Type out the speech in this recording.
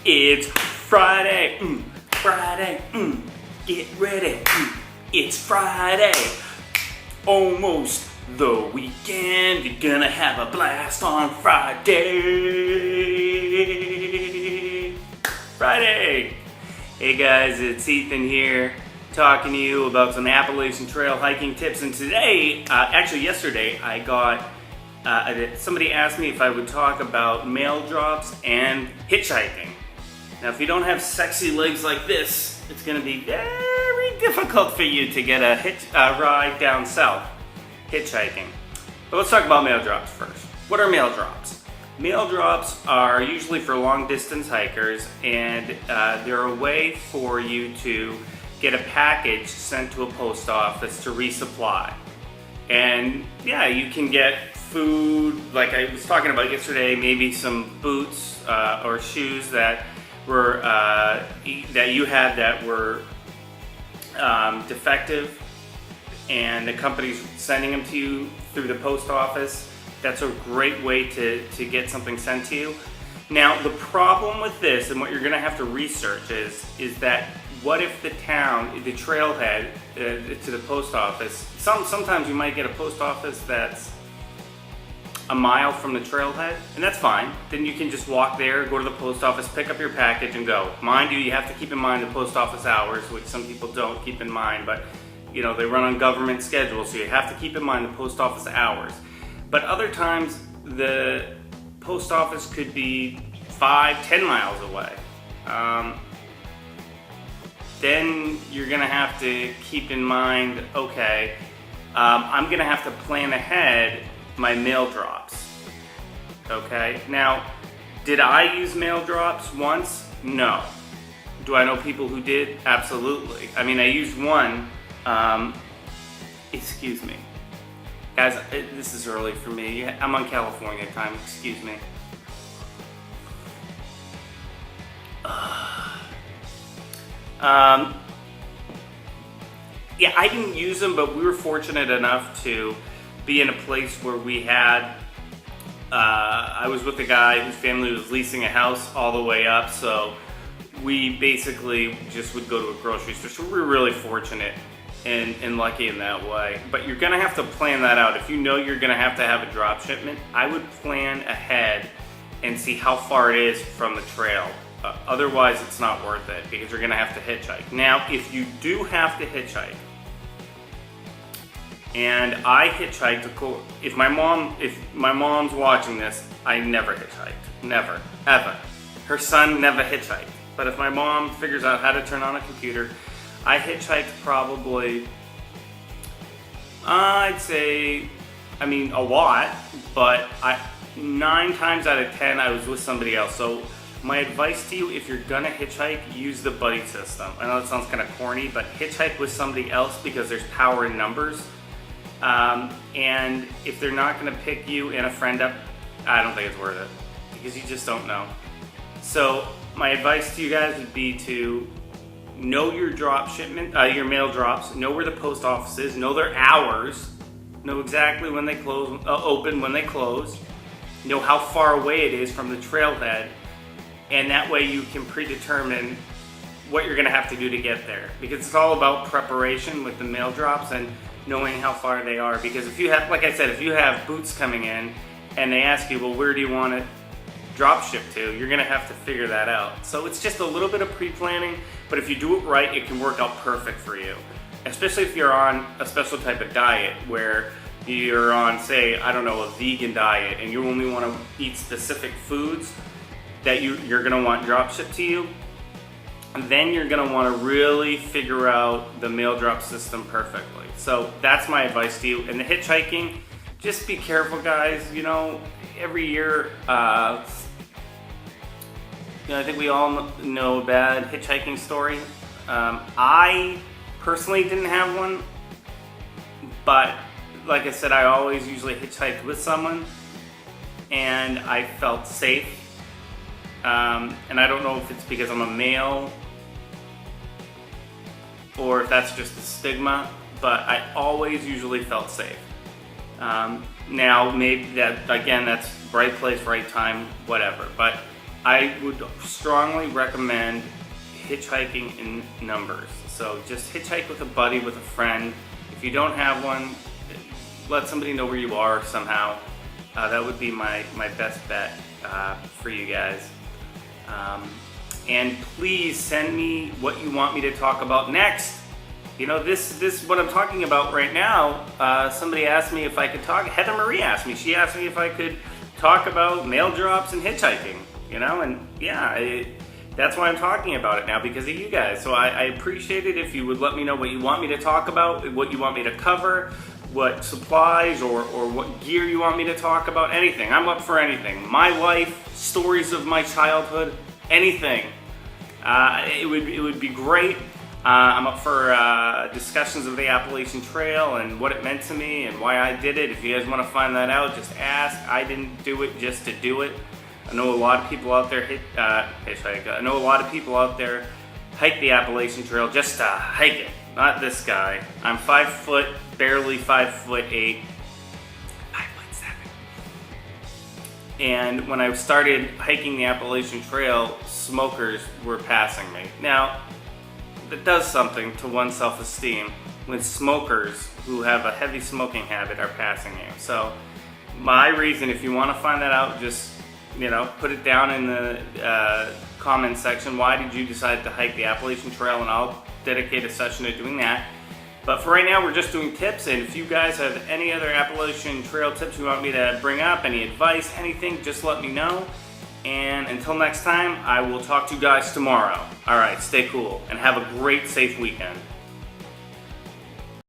It's Friday, Friday, get ready, it's Friday, almost the weekend, you're gonna have a blast on Friday. Friday! Hey guys, it's Ethan here, talking to you about some Appalachian Trail hiking tips, and today, actually yesterday, I got somebody asked me if I would talk about MailDrops and hitchhiking. Now, if you don't have sexy legs like this, it's going to be very difficult for you to get a ride down south hitchhiking. But let's talk about MailDrops first. What are MailDrops? MailDrops are usually for long distance hikers, and they're a way for you to get a package sent to a post office to resupply. And yeah, you can get food, like I was talking about yesterday, maybe some boots or shoes that were that you had that were defective, and the company's sending them to you through the post office. That's a great way to get something sent to you. Now, the problem with this, and what you're going to have to research is that what if the town, the trailhead to the post office, sometimes you might get a post office that's a mile from the trailhead, and that's fine. Then you can just walk there, go to the post office, pick up your package, and go. Mind you, you have to keep in mind the post office hours, which some people don't keep in mind, but you know, they run on government schedules, so you have to keep in mind the post office hours. But other times, the post office could be 5-10 miles away. Then you're gonna have to keep in mind, okay, I'm gonna have to plan ahead my MailDrops. Okay, now, did I use MailDrops once? No. Do I know people who did? Absolutely. I mean, I used one, excuse me. Guys, this is early for me. I'm on California time, excuse me. Yeah, I didn't use them, but we were fortunate enough to be in a place where we had, I was with a guy whose family was leasing a house all the way up, so we basically just would go to a grocery store. So we were really fortunate and lucky in that way. But you're gonna have to plan that out. If you know you're gonna have to have a drop shipment, I would plan ahead and see how far it is from the trail. Otherwise, it's not worth it because you're gonna have to hitchhike. Now, if you do have to hitchhike, and I hitchhiked, if my mom's watching this, I never hitchhiked, never, ever. Her son never hitchhiked. But if my mom figures out how to turn on a computer, I hitchhiked probably, I'd say, a lot, but 9 times out of 10, I was with somebody else. So my advice to you, if you're gonna hitchhike, use the buddy system. I know it sounds kind of corny, but hitchhike with somebody else because there's power in numbers. And if they're not going to pick you and a friend up, I don't think it's worth it because you just don't know. So my advice to you guys would be to know your drop shipment, your mail drops, know where the post office is, know their hours, know exactly when they close, open, when they close, know how far away it is from the trailhead, and that way you can predetermine what you're going to have to do to get there, because it's all about preparation with the mail drops and knowing how far they are. Because if you have, like I said, if you have boots coming in and they ask you, well, where do you want it drop shipped to, you're gonna have to figure that out. So it's just a little bit of pre-planning, but if you do it right, it can work out perfect for you. Especially if you're on a special type of diet where you're on, say, I don't know, a vegan diet, and you only wanna eat specific foods that you're gonna want drop shipped to you. And then you're gonna wanna really figure out the mail drop system perfectly. So that's my advice to you. And the hitchhiking, just be careful, guys. You know, every year, I think we all know a bad hitchhiking story. I personally didn't have one, but like I said, I always usually hitchhiked with someone, and I felt safe. And I don't know if it's because I'm a male or if that's just a stigma, but I always usually felt safe. Now, maybe that, again, that's right place, right time, whatever. But I would strongly recommend hitchhiking in numbers. So just hitchhike with a buddy, with a friend. If you don't have one, let somebody know where you are somehow. That would be my best bet for you guys. And please send me what you want me to talk about next. You know, this what I'm talking about right now. Somebody asked me if I could talk. Heather Marie asked me. She asked me if I could talk about mail drops and hitchhiking. You know, and yeah, that's why I'm talking about it now, because of you guys. So I appreciate it if you would let me know what you want me to talk about, what you want me to cover, what supplies or what gear you want me to talk about. Anything. I'm up for anything. My life, stories of my childhood, anything. It would be great. I'm up for discussions of the Appalachian Trail and what it meant to me and why I did it. If you guys want to find that out, just ask. I didn't do it just to do it. I know a lot of people out there hitchhike. I know a lot of people out there hike the Appalachian Trail just to hike it. Not this guy. I'm 5 foot, barely 5'8", 5'7". And when I started hiking the Appalachian Trail, smokers were passing me. Now, that does something to one's self-esteem when smokers who have a heavy smoking habit are passing you. So my reason, if you want to find that out, just put it down in the comment section. Why did you decide to hike the Appalachian Trail? And I'll dedicate a session to doing that. But for right now, we're just doing tips. And if you guys have any other Appalachian Trail tips you want me to bring up, any advice, anything, just let me know. And until next time, I will talk to you guys tomorrow. All right, stay cool and have a great, safe weekend.